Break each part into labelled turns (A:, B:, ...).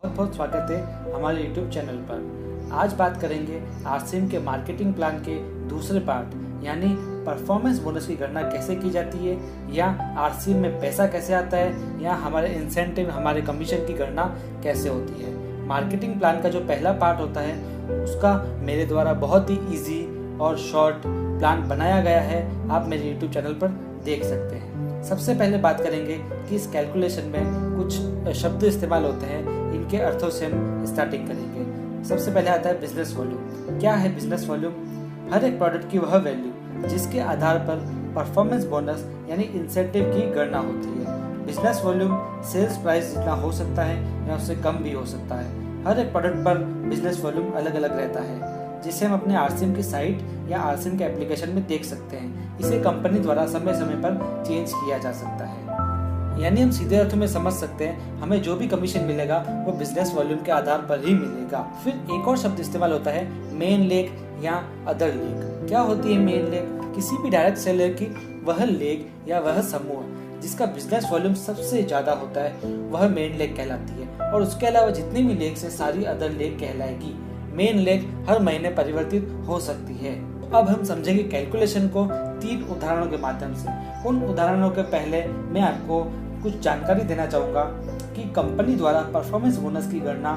A: बहुत बहुत स्वागत है हमारे YouTube चैनल पर। आज बात करेंगे आरसीएम के मार्केटिंग प्लान के दूसरे पार्ट यानी परफॉर्मेंस बोनस की गणना कैसे की जाती है, या आरसीएम में पैसा कैसे आता है, या हमारे इंसेंटिव हमारे कमीशन की गणना कैसे होती है। मार्केटिंग प्लान का जो पहला पार्ट होता है उसका मेरे द्वारा बहुत ही ईजी और शॉर्ट प्लान बनाया गया है, आप मेरे YouTube चैनल पर देख सकते हैं। सबसे पहले बात करेंगे कि इस कैलकुलेशन में कुछ शब्द इस्तेमाल होते हैं, इनके अर्थों से हम स्टार्टिंग करेंगे। सबसे पहले आता है बिजनेस वॉल्यूम। क्या है बिजनेस वॉल्यूम? हर एक प्रोडक्ट की वह वैल्यू जिसके आधार पर परफॉर्मेंस बोनस यानी इंसेंटिव की गणना होती है। बिजनेस वॉल्यूम सेल्स प्राइस जितना हो सकता है या उससे कम भी हो सकता है। हर एक प्रोडक्ट पर बिजनेस वॉल्यूम अलग अलग रहता है, जिसे हम अपने आरसीएम की साइट या आरसीएम के एप्लीकेशन में देख सकते हैं। इसे कंपनी द्वारा समय समय पर चेंज किया जा सकता है। यानी हम सीधे अर्थों में समझ सकते हैं हमें जो भी कमीशन मिलेगा वो बिजनेस वॉल्यूम के आधार पर ही मिलेगा। फिर एक और शब्द इस्तेमाल होता है मेन लेग या अदर लेग। क्या होती है मेन लेग? किसी भी डायरेक्ट सेलर की वह लेग या वह समूह जिसका बिजनेस वॉल्यूम सबसे ज्यादा होता है वह मेन लेग कहलाती है, और उसके अलावा जितनी भी लेग है सारी अदर लेग कहलाएगी। मेन लेग हर महीने परिवर्तित हो सकती है। अब हम समझेंगे कैलकुलेशन को 3 उदाहरणों के माध्यम से। उन उदाहरणों के पहले मैं आपको कुछ जानकारी देना चाहूंगा कि कंपनी द्वारा परफॉर्मेंस बोनस की गणना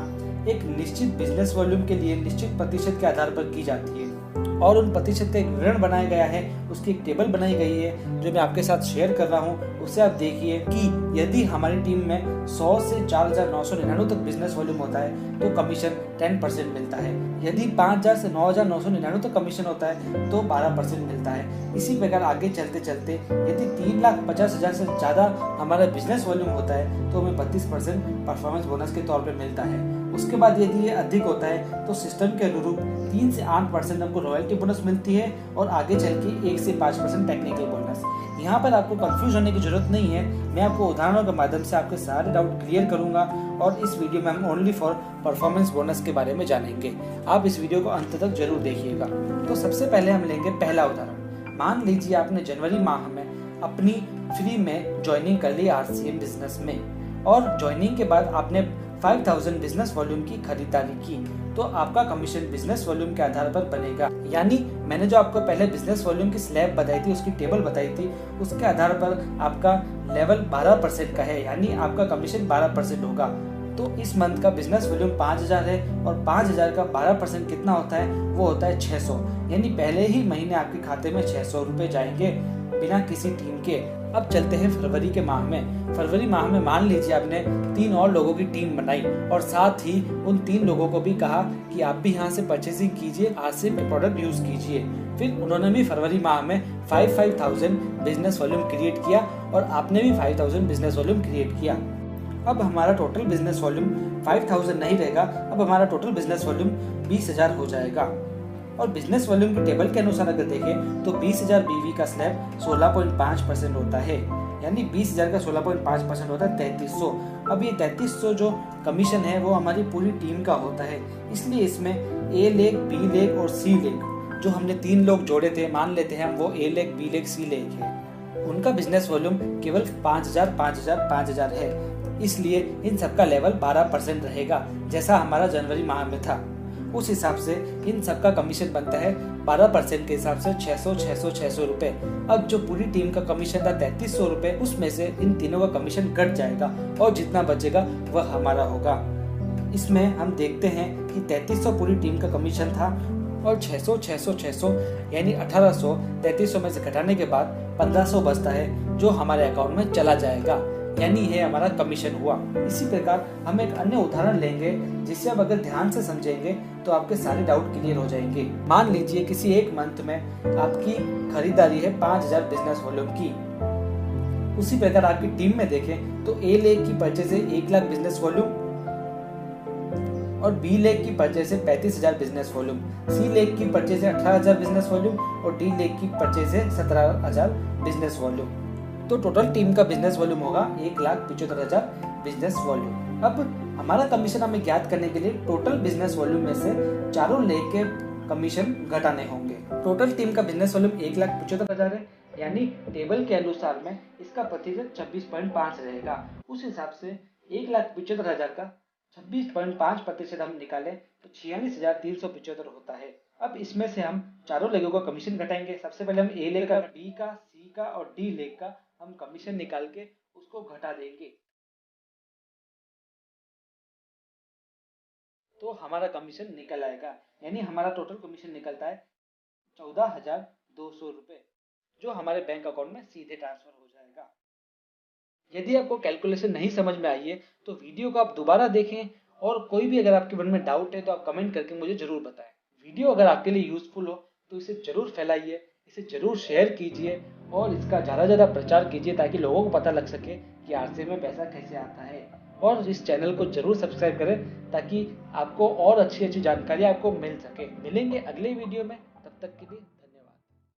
A: एक निश्चित बिजनेस वॉल्यूम के लिए निश्चित प्रतिशत के आधार पर की जाती है, और उन प्रतिशत का एक विवरण बनाया गया है, उसकी एक टेबल बनाई गई है जो मैं आपके साथ शेयर कर रहा हूँ। उसे आप देखिए कि यदि हमारी टीम में 100 से 4,999 तक बिजनेस वॉल्यूम होता है तो कमीशन 10% मिलता है। यदि 5,000 से 9,999 तक कमीशन होता है तो 12% मिलता है। इसी प्रकार आगे चलते चलते यदि 3,50,000 से ज्यादा हमारा बिजनेस वॉल्यूम होता है तो हमें 32% परफॉर्मेंस बोनस के तौर पर मिलता है। उसके बाद यदि ये अधिक होता है तो सिस्टम के अनुरूप 3 से 8% हमको रॉयल्टी बोनस मिलती है, और आगे चल के 1 से 5% टेक्निकल बोनस। यहाँ पर आपको कंफ्यूज होने की जरूरत नहीं है, मैं आपको उदाहरणों के माध्यम से आपके सारे डाउट क्लियर करूंगा, और इस वीडियो में हम ओनली फॉर परफॉर्मेंस बोनस के बारे में जानेंगे। आप इस वीडियो को अंत तक जरूर देखिएगा। तो सबसे पहले हम लेंगे पहला उदाहरण। मान लीजिए आपने जनवरी माह में अपनी फ्री में ज्वाइनिंग कर ली आरसीएम बिजनेस में, और ज्वाइनिंग के बाद आपने 5,000 बिजनेस वॉल्यूम की खरीदारी की, तो आपका कमीशन बिजनेस वॉल्यूम के आधार पर बनेगा। यानी मैंने जो आपको पहले बिजनेस वॉल्यूम की स्लैब बताई थी, उसकी टेबल बताई थी, उसके आधार पर आपका लेवल 12% का है, यानी आपका कमीशन 12% होगा। तो इस मंथ का बिजनेस वॉल्यूम 5,000 है, और 5,000 का 12% कितना होता है? वो होता है 600। यानी पहले ही महीने आपके खाते में 600 रुपए जाएंगे बिना किसी टीम के। अब चलते हैं फरवरी के माह में। फरवरी माह में मान लीजिए आपने 3 और लोगों की टीम बनाई, और साथ ही उन 3 लोगों को भी कहा कि आप भी यहाँ से परचेसिंग कीजिए, आरसीएम के प्रोडक्ट यूज कीजिए। फिर उन्होंने भी फरवरी माह में 5,000 बिजनेस वॉल्यूम क्रिएट किया, और आपने भी 5,000 बिजनेस वॉल्यूम क्रिएट किया। अब हमारा टोटल बिजनेस वॉल्यूम 5,000 नहीं रहेगा, अब हमारा टोटल बिजनेस वॉल्यूम 20,000 हो जाएगा। और बिजनेस वॉल्यूम की टेबल के अनुसार अगर देखें तो 20,000 बीवी का स्लैब 16.5% होता है, यानी 20,000 का 16.5% होता है 3,300। अब ये 3,300 जो कमीशन है वो हमारी पूरी टीम का होता है, इसलिए इसमें ए लेग, बी लेग और सी लेग जो हमने 3 लोग जोड़े थे, मान लेते हैं हम वो ए लेग, बी लेग, सी लेग है, उनका बिजनेस वॉल्यूम केवल 5,000, 5,000, 5,000 है। इसलिए इन सबका लेवल 12% रहेगा, जैसा हमारा जनवरी माह में था। उस हिसाब से इन सबका कमीशन बनता है 12% के हिसाब से 600, 600, 600 रुपए। अब जो पूरी टीम का कमीशन था 3,300 रुपए, उसमें से इन तीनों का कमीशन कट जाएगा, और जितना बचेगा वह हमारा होगा। इसमें हम देखते हैं कि 3,300 पूरी टीम का कमीशन था, और 600, 600, 600 यानी 1,800 3,300 में से घटाने के बाद 1,500 बचता है, जो हमारे अकाउंट में चला जाएगा, यानी ये हमारा कमीशन हुआ। इसी प्रकार हम एक अन्य उदाहरण लेंगे, जिसे अब अगर ध्यान से समझेंगे तो आपके सारे डाउट क्लियर हो जाएंगे। मान लीजिए किसी एक मंथ में आपकी खरीदारी है 5,000 बिजनेस वॉल्यूम की। उसी प्रकार आपकी टीम में देखें तो ए लेग की परचेज है 1 लाख बिजनेस वॉल्यूम, और बी लेग की परचेज है 35,000 बिजनेस वॉल्यूम, सी लेग की परचेज है 18,000 बिजनेस वॉल्यूम, और डी लेग की परचेज है 17,000 बिजनेस वॉल्यूम। तो टोटल टीम का बिजनेस वॉल्यूम होगा 1,75,000 बिजनेस वॉल्यूम। अब हमारा कमीशन हमें ज्ञात करने के लिए टोटल बिजनेस वॉल्यूम में से चारों लेग के कमीशन घटाने होंगे। टोटल टीम का बिजनेस वॉल्यूम 1,75,000 है, यानी टेबल के अनुसार में इसका प्रतिशत 26.5 रहेगा। उस हिसाब से 1,75,000 का 26.5% हम निकालें तो 46,375 होता है। अब इसमें से हम चारों लेगों का कमीशन घटाएंगे। सबसे पहले हम ए लेग का, बी का, सी का और डी लेग का हम कमीशन निकाल के उसको घटा देंगे। तो हमारा कमीशन निकल आएगा, यानी हमारा टोटल कमीशन निकलता है 14,200 रुपये, जो हमारे बैंक अकाउंट में सीधे ट्रांसफर हो जाएगा। यदि आपको कैलकुलेशन नहीं समझ में आई है तो वीडियो को आप दोबारा देखें, और कोई भी अगर आपके मन में डाउट है तो आप कमेंट करके मुझे जरूर बताएं। वीडियो अगर आपके लिए यूजफुल हो तो इसे जरूर फैलाइए, इसे जरूर शेयर कीजिए और इसका ज़्यादा ज़्यादा प्रचार कीजिए ताकि लोगों को पता लग सके कि आरसीएम में पैसा कैसे आता है। और इस चैनल को जरूर सब्सक्राइब करें ताकि आपको और अच्छी अच्छी जानकारी आपको मिल सके। मिलेंगे अगले वीडियो में, तब तक के लिए